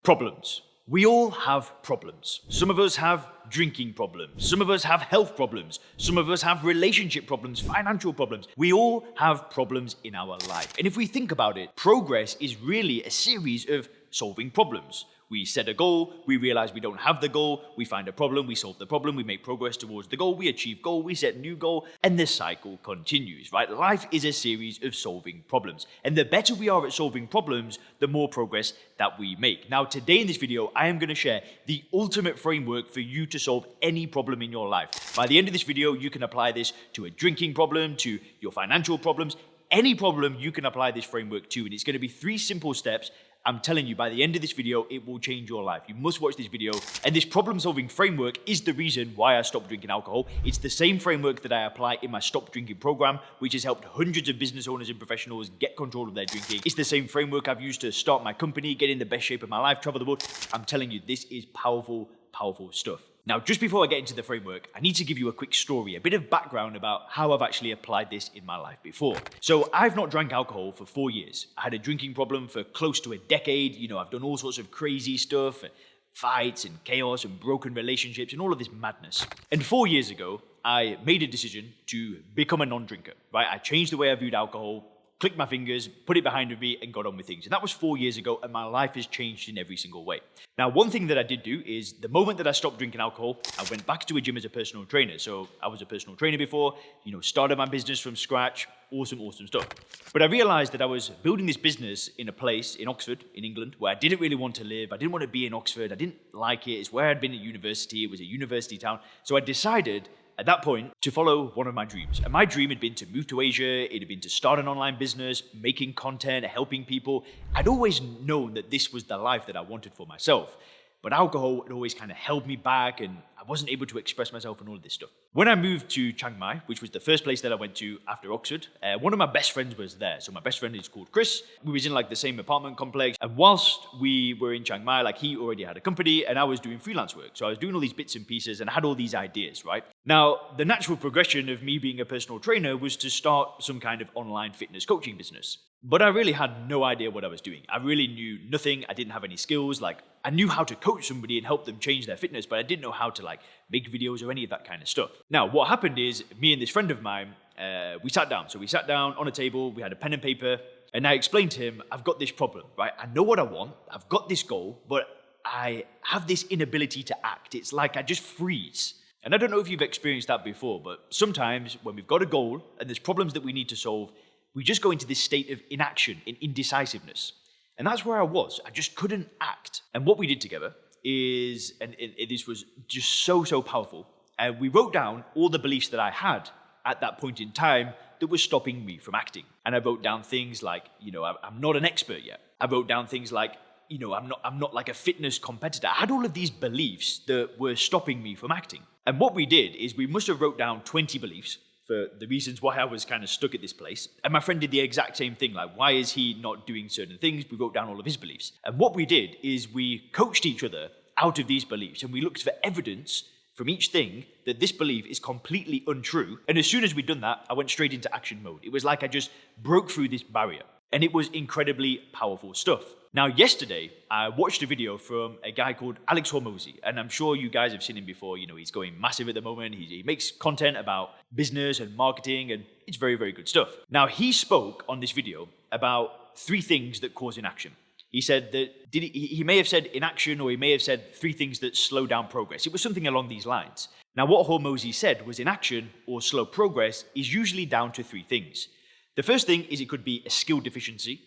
Problems. We all have problems. Some of us have drinking problems. Some of us have health problems. Some of us have relationship problems, financial problems. We all have problems in our life. And if we think about it, progress is really a series of solving problems. We set a goal, we realize we don't have the goal, we find a problem, we solve the problem, we make progress towards the goal, we achieve goal, we set new goal, and the cycle continues, right? Life is a series of solving problems. And the better we are at solving problems, the more progress that we make. Now, today in this video, I am going to share the ultimate framework for you to solve any problem in your life. By the end of this video, you can apply this to a drinking problem, to your financial problems, any problem you can apply this framework to. And it's going to be 3 simple steps. I'm telling you, by the end of this video, it will change your life. You must watch this video. And this problem-solving framework is the reason why I stopped drinking alcohol. It's the same framework that I apply in my Stop Drinking program, which has helped hundreds of business owners and professionals get control of their drinking. It's the same framework I've used to start my company, get in the best shape of my life, travel the world. I'm telling you, this is powerful, powerful stuff. Now, just before I get into the framework, I need to give you a quick story, a bit of background about how I've actually applied this in my life before. So I've not drank alcohol for 4 years. I had a drinking problem for close to a decade. You know, I've done all sorts of crazy stuff, fights and chaos and broken relationships and all of this madness. And 4 years ago, I made a decision to become a non-drinker, right? I changed the way I viewed alcohol, clicked my fingers, put it behind me, and got on with things. And that was 4 years ago, and my life has changed in every single way. Now, one thing that I did do is the moment that I stopped drinking alcohol, I went back to a gym as a personal trainer. So I was a personal trainer before, started my business from scratch, awesome stuff. But I realized that I was building this business in a place in Oxford, in England, where I didn't really want to live. I didn't want to be in Oxford. I didn't like it. It's where I'd been at university. It was a university town. So I decided at that point to follow one of my dreams. And my dream had been to move to Asia. It had been to start an online business, making content, helping people. I'd always known that this was the life that I wanted for myself. But alcohol had always kind of held me back, and I wasn't able to express myself and all of this stuff. When I moved to Chiang Mai, which was the first place that I went to after Oxford, one of my best friends was there. So my best friend is called Chris. We was in the same apartment complex. And whilst we were in Chiang Mai, he already had a company and I was doing freelance work. So I was doing all these bits and pieces and I had all these ideas, right? Now, the natural progression of me being a personal trainer was to start some kind of online fitness coaching business. But I really had no idea what I was doing. I really knew nothing. I didn't have any skills. I knew how to coach somebody and help them change their fitness, but I didn't know how to make videos or any of that kind of stuff. Now, what happened is me and this friend of mine, we sat down. So we sat down on a table, we had a pen and paper, and I explained to him, I've got this problem, right? I know what I want. I've got this goal, but I have this inability to act. It's like I just freeze. And I don't know if you've experienced that before, but sometimes when we've got a goal and there's problems that we need to solve, we just go into this state of inaction, in indecisiveness. And that's where I was. I just couldn't act. And what we did together is, and this was just so powerful, we wrote down all the beliefs that I had at that point in time that were stopping me from acting. And I wrote down things like, I'm not an expert yet. I wrote down things like, I'm not like a fitness competitor. I had all of these beliefs that were stopping me from acting. And what we did is we must have wrote down 20 beliefs for the reasons why I was kind of stuck at this place. And my friend did the exact same thing. Why is he not doing certain things? We wrote down all of his beliefs. And what we did is we coached each other out of these beliefs, and we looked for evidence from each thing that this belief is completely untrue. And as soon as we'd done that, I went straight into action mode. It was like I just broke through this barrier. And it was incredibly powerful stuff. Now, yesterday, I watched a video from a guy called Alex Hormozi, and I'm sure you guys have seen him before. He's going massive at the moment. He makes content about business and marketing, and it's very, very good stuff. Now, he spoke on this video about 3 things that cause inaction. He said that, he may have said inaction, or he may have said 3 things that slow down progress. It was something along these lines. Now, what Hormozi said was inaction or slow progress is usually down to 3 things. The first thing is it could be a skill deficiency.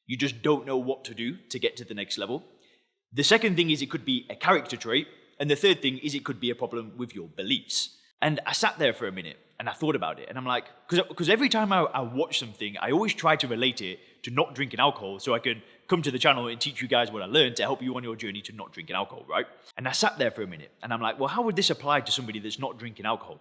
You just don't know what to do to get to the next level. The second thing is it could be a character trait. And the third thing is it could be a problem with your beliefs. And I sat there for a minute and I thought about it. And I'm like, because every time I watch something, I always try to relate it to not drinking alcohol so I can come to the channel and teach you guys what I learned to help you on your journey to not drinking alcohol, right? And I sat there for a minute and I'm like, well, how would this apply to somebody that's not drinking alcohol?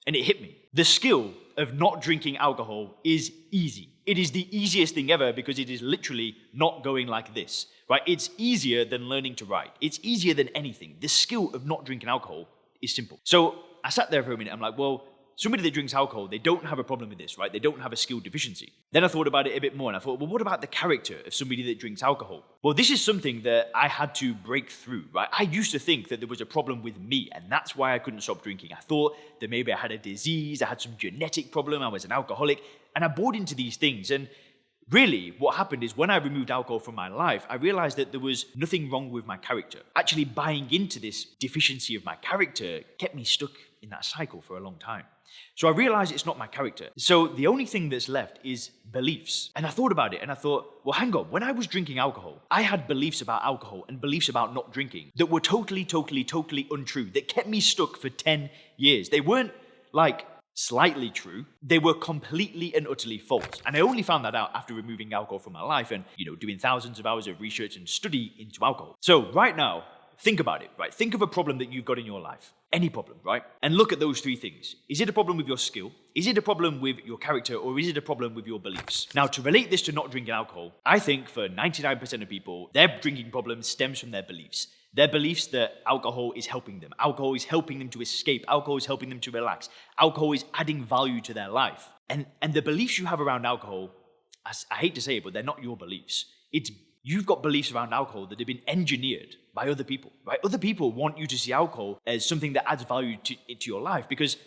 And it hit me. The skill of not drinking alcohol is easy. It is the easiest thing ever because it is literally not going like this, right? It's easier than learning to write. It's easier than anything. The skill of not drinking alcohol is simple. So I sat there for a minute. I'm like, well, somebody that drinks alcohol, they don't have a problem with this, right? They don't have a skill deficiency. Then I thought about it a bit more and I thought, well, what about the character of somebody that drinks alcohol? Well, this is something that I had to break through, right? I used to think that there was a problem with me and that's why I couldn't stop drinking. I thought that maybe I had a disease, I had some genetic problem, I was an alcoholic, and I bought into these things. And really, what happened is when I removed alcohol from my life, I realized that there was nothing wrong with my character. Actually, buying into this deficiency of my character kept me stuck in that cycle for a long time. So I realized it's not my character. So the only thing that's left is beliefs. And I thought about it and I thought, well, hang on. When I was drinking alcohol, I had beliefs about alcohol and beliefs about not drinking that were totally untrue, that kept me stuck for 10 years. They weren't like slightly true. They were completely and utterly false. And I only found that out after removing alcohol from my life and, doing thousands of hours of research and study into alcohol. So right now, think about it, right? Think of a problem that you've got in your life. Any problem, right? And look at those three things. Is it a problem with your skill? Is it a problem with your character? Or is it a problem with your beliefs? Now, to relate this to not drinking alcohol, I think for 99% of people, their drinking problem stems from their beliefs. Their beliefs that alcohol is helping them. Alcohol is helping them to escape. Alcohol is helping them to relax. Alcohol is adding value to their life. And the beliefs you have around alcohol, I hate to say it, but they're not your beliefs. You've got beliefs around alcohol that have been engineered by other people, right? Other people want you to see alcohol as something that adds value to your life because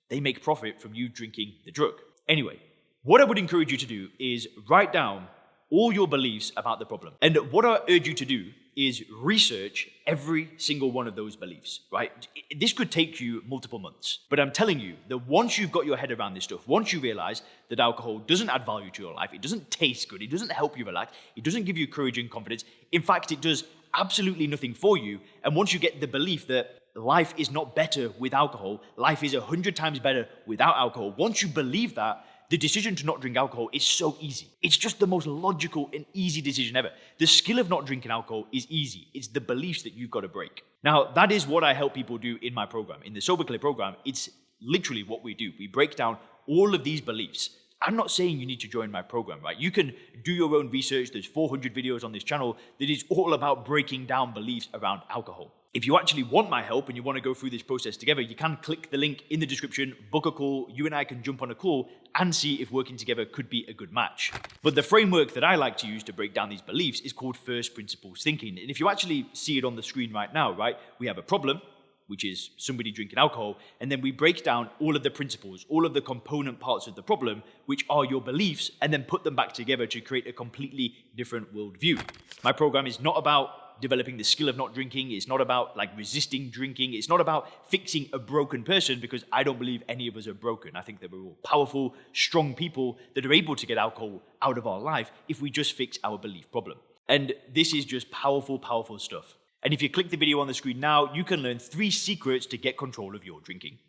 they make profit from you drinking the drug. Anyway, what I would encourage you to do is write down all your beliefs about the problem. And what I urge you to do is research every single one of those beliefs, right? This could take you multiple months, but I'm telling you that once you've got your head around this stuff, once you realize that alcohol doesn't add value to your life, it doesn't taste good, it doesn't help you relax, it doesn't give you courage and confidence, in fact, it does absolutely nothing for you, and once you get the belief that life is not better with alcohol, life is 100 times better without alcohol, once you believe that, the decision to not drink alcohol is so easy. It's just the most logical and easy decision ever. The skill of not drinking alcohol is easy. It's the beliefs that you've got to break. Now, that is what I help people do in my program. In the Sober Clear program, it's literally what we do. We break down all of these beliefs. I'm not saying you need to join my program, right? You can do your own research. There's 400 videos on this channel that is all about breaking down beliefs around alcohol. If you actually want my help and you want to go through this process together, you can click the link in the description, book a call, you and I can jump on a call and see if working together could be a good match. But the framework that I like to use to break down these beliefs is called first principles thinking. And if you actually see it on the screen right now, right, we have a problem, which is somebody drinking alcohol, and then we break down all of the principles, all of the component parts of the problem, which are your beliefs, and then put them back together to create a completely different worldview. My program is not about developing the skill of not drinking. It's not about resisting drinking. It's not about fixing a broken person, because I don't believe any of us are broken. I think that we're all powerful, strong people that are able to get alcohol out of our life if we just fix our belief problem. And this is just powerful, powerful stuff. And if you click the video on the screen now, you can learn 3 secrets to get control of your drinking.